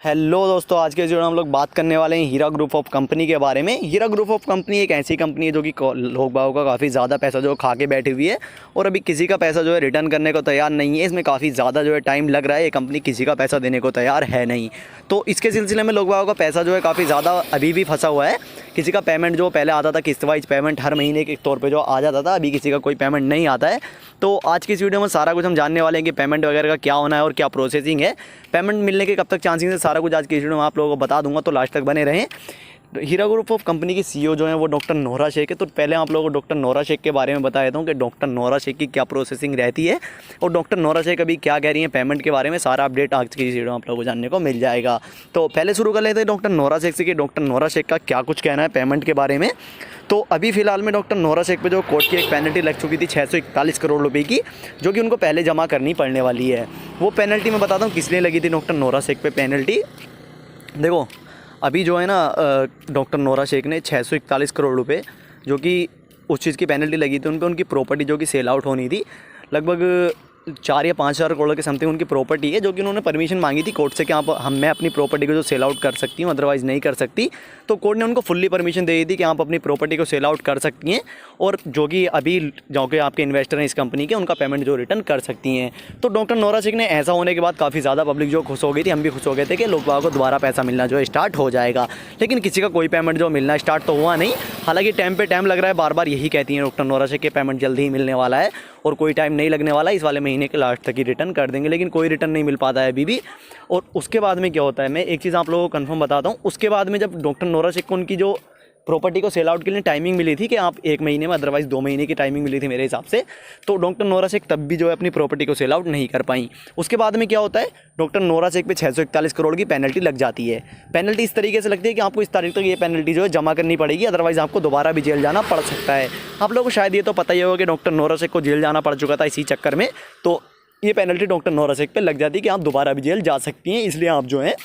Hello दोस्तों, आज के वीडियो में हम लोग बात करने वाले हैं हीरा ग्रुप ऑफ कंपनी के बारे में। हीरा ग्रुप ऑफ कंपनी एक ऐसी कंपनी है जो कि लोग बागों का काफ़ी ज़्यादा पैसा जो खा के बैठी हुई है और अभी किसी का पैसा जो है रिटर्न करने को तैयार नहीं है। इसमें काफ़ी ज़्यादा जो है टाइम लग रहा है, ये कंपनी किसी का पैसा देने को तैयार है नहीं। तो इसके सिलसिले में लोग बागों का पैसा जो है काफ़ी ज़्यादा अभी भी फंसा हुआ है। किसी का पेमेंट जो पहले आता था किस्त वाइज पेमेंट हर महीने के तौर पे जो आ जाता था, अभी किसी का कोई पेमेंट नहीं आता है। तो आज की इस वीडियो में सारा कुछ हम जानने वाले हैं कि पेमेंट वगैरह का क्या होना है और क्या प्रोसेसिंग है, पेमेंट मिलने के कब तक चांसेस है, सारा कुछ आज की इस वीडियो में आप लोगों को बता दूंगा। तो लास्ट तक बने रहें। हीरा ग्रुप ऑफ कंपनी की सीईओ जो है वो डॉक्टर नोरा शेख है। तो पहले आप लोगों को डॉक्टर नोरा शेख के बारे में बता देता हूँ कि डॉक्टर नोरा शेख की क्या प्रोसेसिंग रहती है और डॉक्टर नोरा शेख अभी क्या कह रही है पेमेंट के बारे में, सारा अपडेट आज की वीडियो में आप लोगों को जानने को मिल जाएगा। तो पहले शुरू कर लेते हैं डॉक्टर नोरा शेख से कि डॉक्टर नोरा शेख का क्या कुछ कहना है पेमेंट के बारे में। तो अभी फिलहाल में डॉक्टर नोरा शेख पे जो कोर्ट की एक पेनल्टी लग चुकी थी 641 करोड़ रुपए की, जो कि उनको पहले जमा करनी पड़ने वाली है। वो पेनल्टी मैं बताता हूँ किस लिए लगी थी डॉक्टर नोरा शेख पे पेनल्टी। देखो अभी जो है ना, डॉक्टर नोरा शेख ने 641 करोड़ रुपए जो कि उस चीज़ की पेनल्टी लगी थी उन पर, उनकी प्रॉपर्टी जो कि सेल आउट होनी थी, लगभग 4 या 5 हज़ार करोड़ के समथिंग उनकी प्रॉपर्टी है, जो कि उन्होंने परमिशन मांगी थी कोर्ट से कि आप मैं अपनी प्रॉपर्टी को जो सेल आउट कर सकती हूँ, अदरवाइज़ नहीं कर सकती। तो कोर्ट ने उनको फुल्ली परमिशन दे दी थी कि आप अपनी प्रॉपर्टी को सेल आउट कर सकती हैं और जो कि अभी जो कि आपके इन्वेस्टर हैं इस कंपनी के, उनका पेमेंट जो रिटर्न कर सकती हैं। तो डॉक्टर नोरा शेख ने ऐसा होने के बाद काफ़ी ज़्यादा पब्लिक जो खुश हो गई थी, हम भी खुश हो गए थे कि लोग बागों को दोबारा पैसा मिलना जो है स्टार्ट हो जाएगा। लेकिन किसी का कोई पेमेंट जो मिलना स्टार्ट तो हुआ नहीं। हालांकि टाइम पे टाइम लग रहा है, बार बार यही कहती हैं डॉक्टर नोरा शेख के पेमेंट जल्दी ही मिलने वाला है और कोई टाइम नहीं लगने वाला, इस वाले महीने के लास्ट तक ही रिटर्न कर देंगे, लेकिन कोई रिटर्न नहीं मिल पाता है अभी भी। और उसके बाद में क्या होता है, मैं एक चीज़ आप लोगों को कंफर्म बताता हूँ। उसके बाद में जब डॉक्टर नोरा शेख को उनकी जो प्रॉपर्टी को सेल आउट के लिए टाइमिंग मिली थी कि आप 1 महीने में, अदरवाइज़ 2 महीने की टाइमिंग मिली थी मेरे हिसाब से, तो डॉक्टर नोरा शेख तब भी जो है अपनी प्रॉपर्टी को सेल आउट नहीं कर पाई। उसके बाद में क्या होता है, डॉक्टर नोरा शेख पे 641 करोड़ की पेनल्टी लग जाती है। पेनल्टी इस तरीके से लगती है कि आपको इस तारीख तक ये पेनल्टी जो है जमा करनी पड़ेगी, अदरवाइज़ आपको दोबारा भी जेल जाना पड़ सकता है। आप लोगों को शायद ये तो पता ही होगा कि डॉक्टर नोरा शेख को जेल जाना पड़ चुका था इसी चक्कर में। तो ये पेनल्टी डॉक्टर नोरा शेख पे लग जाती है कि आप दोबारा भी जेल जा सकती हैं, इसलिए आप जो है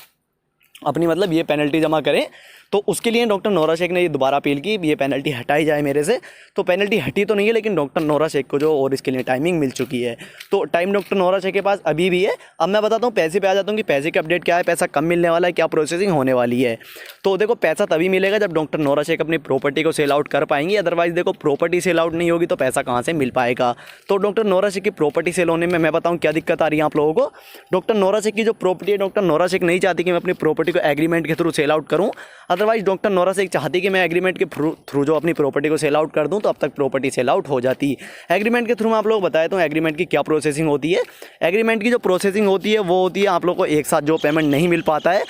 अपनी मतलब ये पेनल्टी जमा करें। तो उसके लिए डॉक्टर नोरा शेख ने ये दोबारा अपील की, ये पेनल्टी हटाई जाए मेरे से। तो पेनल्टी हटी तो नहीं है, लेकिन डॉक्टर नोरा शेख को जो और इसके लिए टाइमिंग मिल चुकी है। तो टाइम डॉक्टर नोरा शेख के पास अभी भी है। अब मैं बताता हूँ पैसे पे आ जाता हूँ कि पैसे की अपडेट क्या है, पैसा कब मिलने वाला है, क्या प्रोसेसिंग होने वाली है। तो देखो पैसा तभी मिलेगा जब डॉक्टर नोरा शेख अपनी प्रॉपर्टी को सेल आउट कर पाएंगी, अदरवाइज़ देखो प्रॉपर्टी सेल आउट नहीं होगी तो पैसा कहाँ से मिल पाएगा। तो डॉक्टर नोरा शेख की प्रॉपर्टी सेल होने में मैं बताऊँ क्या दिक्कत आ रही है आप लोगों को। डॉक्टर नोरा शेख की जो प्रॉपर्टी है, डॉक्टर नोरा शेख नहीं चाहती कि मैं अपनी प्रॉपर्टी को एग्रीमेंट के थ्रू सेल आउट करूँ, अदरवाइज डॉक्टर नोरा शेख चाहती कि मैं एग्रीमेंट के थ्रू जो अपनी प्रॉपर्टी को सेल आउट कर दूं, तो अब तक प्रॉपर्टी सेल आउट हो जाती। एग्रीमेंट के थ्रू मैं आप लोग बताया तो एग्रीमेंट की क्या प्रोसेसिंग होती है। एग्रीमेंट की जो प्रोसेसिंग होती है वो होती है आप लोग को एक साथ जो पेमेंट नहीं मिल पाता है,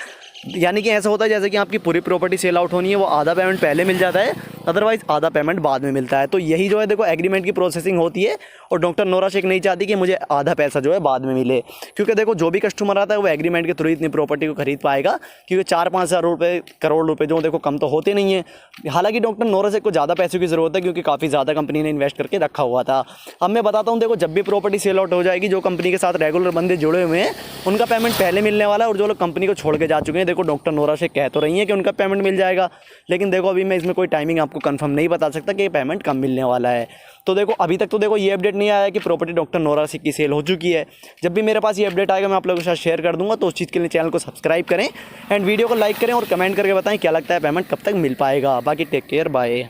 यानी कि ऐसा होता है जैसे कि आपकी पूरी प्रॉपर्टी सेल आउट होनी है, वो आधा पेमेंट पहले मिल जाता है, अदरवाइज आधा पेमेंट बाद में मिलता है। तो यही जो है देखो एग्रीमेंट की प्रोसेसिंग होती है और डॉक्टर नोरा शेख नहीं चाहती कि मुझे आधा पैसा जो है बाद में मिले, क्योंकि देखो जो भी कस्टमर आता है वो एग्रीमेंट के थ्रू इतनी प्रॉपर्टी को खरीद पाएगा, क्योंकि 4-5 हज़ार रुपये करोड़ रुपये जो देखो कम तो होते नहीं है। हालांकि डॉक्टर नोरा शेख को ज़्यादा पैसों की ज़रूरत है, क्योंकि काफ़ी ज़्यादा कंपनी ने इन्वेस्ट करके रखा हुआ था। अब मैं बताता हूँ, देखो जब भी प्रॉपर्टी सेल आउट हो जाएगी, जो कंपनी के साथ रेगुलर बंदे जुड़े हुए हैं उनका पेमेंट पहले मिलने वाला है, और जो लोग कंपनी को छोड़ के जा चुके हैं, देखो डॉक्टर नोरा शेख कह तो रही है कि उनका पेमेंट मिल जाएगा, लेकिन देखो अभी मैं इसमें कोई टाइमिंग आपको कंफर्म नहीं बता सकता कि ये पेमेंट कब मिलने वाला है। तो देखो अभी तक तो देखो ये अपडेट नहीं आया कि प्रॉपर्टी डॉक्टर नोरा शेख की सेल हो चुकी है। जब भी मेरे पास ये अपडेट आएगा मैं आप लोगों के साथ शेयर कर दूंगा। तो उस चीज़ के लिए चैनल को सब्सक्राइब करें एंड वीडियो को लाइक करें और कमेंट करके बताएं क्या लगता है पेमेंट कब तक मिल पाएगा। बाकी टेक केयर, बाय।